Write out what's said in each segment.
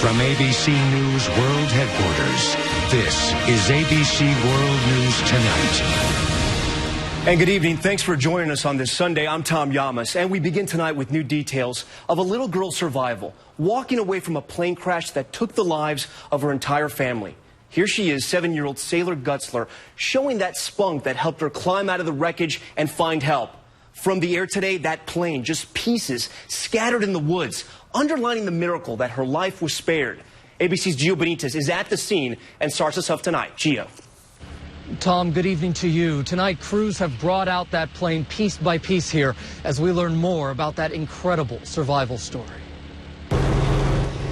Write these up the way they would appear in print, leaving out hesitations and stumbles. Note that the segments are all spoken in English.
From ABC News World Headquarters, this is ABC World News Tonight. And good evening. Thanks for joining us on this Sunday. I'm Tom Yamas, and we begin tonight with new details of a little girl's survival, walking away from a plane crash that took the lives of her entire family. Here she is, 7-year-old Sailor Gutzler, showing that spunk that helped her climb out of the wreckage and find help. From the air today, that plane, just pieces scattered in the woods, underlining the miracle that her life was spared. ABC's Gio Benitez is at the scene and starts us off tonight. Gio. Tom, good evening to you. Tonight, crews have brought out that plane piece by piece here as we learn more about that incredible survival story.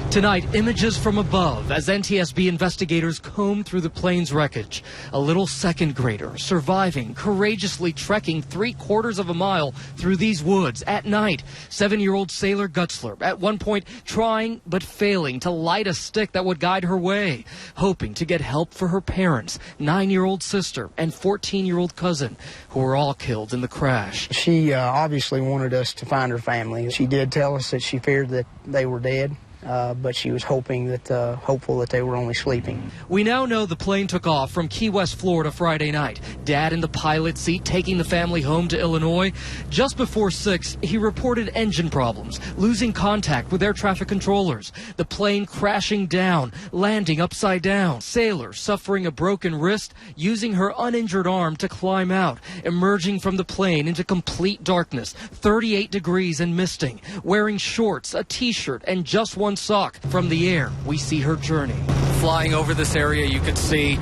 Tonight, images from above as NTSB investigators comb through the plane's wreckage. A little second grader surviving, courageously trekking 3/4 of a mile through these woods at night. 7-year-old Sailor Gutzler, at one point trying but failing to light a stick that would guide her way, hoping to get help for her parents, 9-year-old sister and 14-year-old cousin, who were all killed in the crash. She obviously wanted us to find her family. She did tell us that she feared that they were dead. But she was hopeful that they were only sleeping. We now know the plane took off from Key West, Florida Friday night. Dad in the pilot seat taking the family home to Illinois. Just before 6, he reported engine problems, losing contact with air traffic controllers. The plane crashing down, landing upside down. Sailor suffering a broken wrist, using her uninjured arm to climb out, emerging from the plane into complete darkness, 38 degrees and misting, wearing shorts, a t-shirt, and just one sock. From the air, we see her journey. Flying over this area, you could see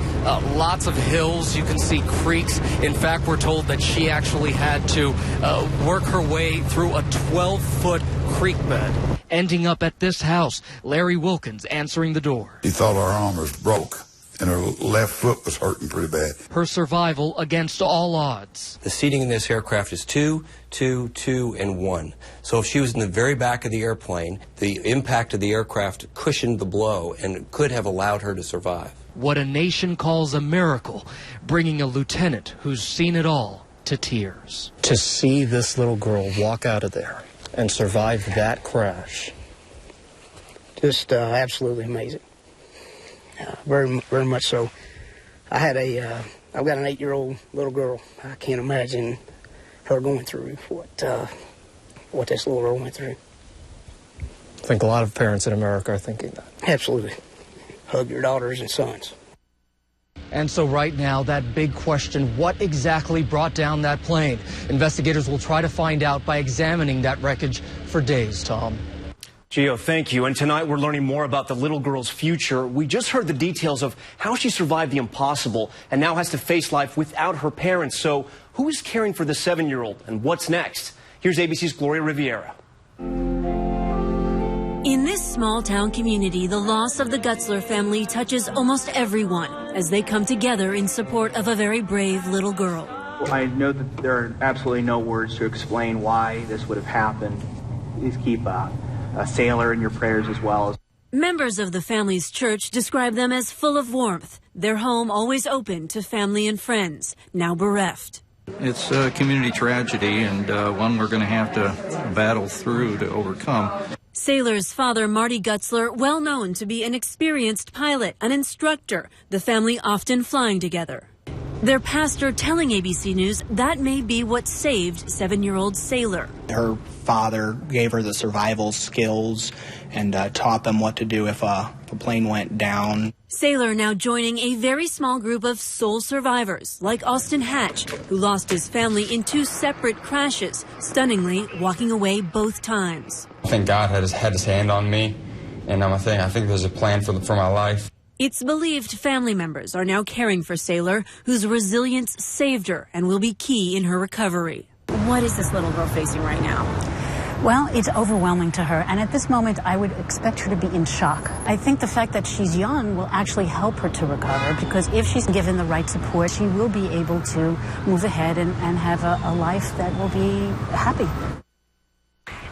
lots of hills, you can see creeks. In fact, we're told that she actually had to work her way through a 12-foot creek bed. Ending up at this house, Larry Wilkins answering the door. He thought our arm was broke, and her left foot was hurting pretty bad. Her survival against all odds. The seating in this aircraft is 2, 2, 2, and 1. So if she was in the very back of the airplane, the impact of the aircraft cushioned the blow and could have allowed her to survive. What a nation calls a miracle, bringing a lieutenant who's seen it all to tears. To see this little girl walk out of there and survive that crash. Just absolutely amazing. Very, very much so. I've got an 8-year-old little girl. I can't imagine her going through what this little girl went through. I think a lot of parents in America are thinking that. Absolutely. Hug your daughters and sons. And so right now, that big question, what exactly brought down that plane? Investigators will try to find out by examining that wreckage for days, Tom. Gio, thank you. And tonight we're learning more about the little girl's future. We just heard the details of how she survived the impossible and now has to face life without her parents. So who is caring for the 7-year-old and what's next? Here's ABC's Gloria Riviera. In this small-town community, the loss of the Gutzler family touches almost everyone as they come together in support of a very brave little girl. I know that there are absolutely no words to explain why this would have happened. Please keep a Sailor in your prayers as well. Members of the family's church describe them as full of warmth, their home always open to family and friends, now bereft. It's a community tragedy and one we're going to have to battle through to overcome. Sailor's father, Marty Gutzler, well known to be an experienced pilot, an instructor, the family often flying together. Their pastor telling ABC News that may be what saved 7-year-old Sailor. Her father gave her the survival skills and taught them what to do if a plane went down. Sailor now joining a very small group of sole survivors, like Austin Hatch, who lost his family in 2 separate crashes, stunningly walking away both times. I think God had his hand on me, and I think there's a plan for my life. It's believed family members are now caring for Sailor, whose resilience saved her and will be key in her recovery. What is this little girl facing right now? Well, it's overwhelming to her, and at this moment, I would expect her to be in shock. I think the fact that she's young will actually help her to recover, because if she's given the right support, she will be able to move ahead and have a life that will be happy.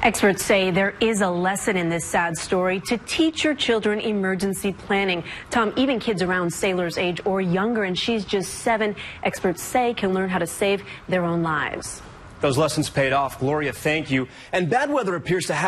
Experts say there is a lesson in this sad story to teach your children emergency planning. Tom, even kids around Sailor's age or younger, and she's just 7, experts say can learn how to save their own lives. Those lessons paid off. Gloria, thank you. And bad weather appears to have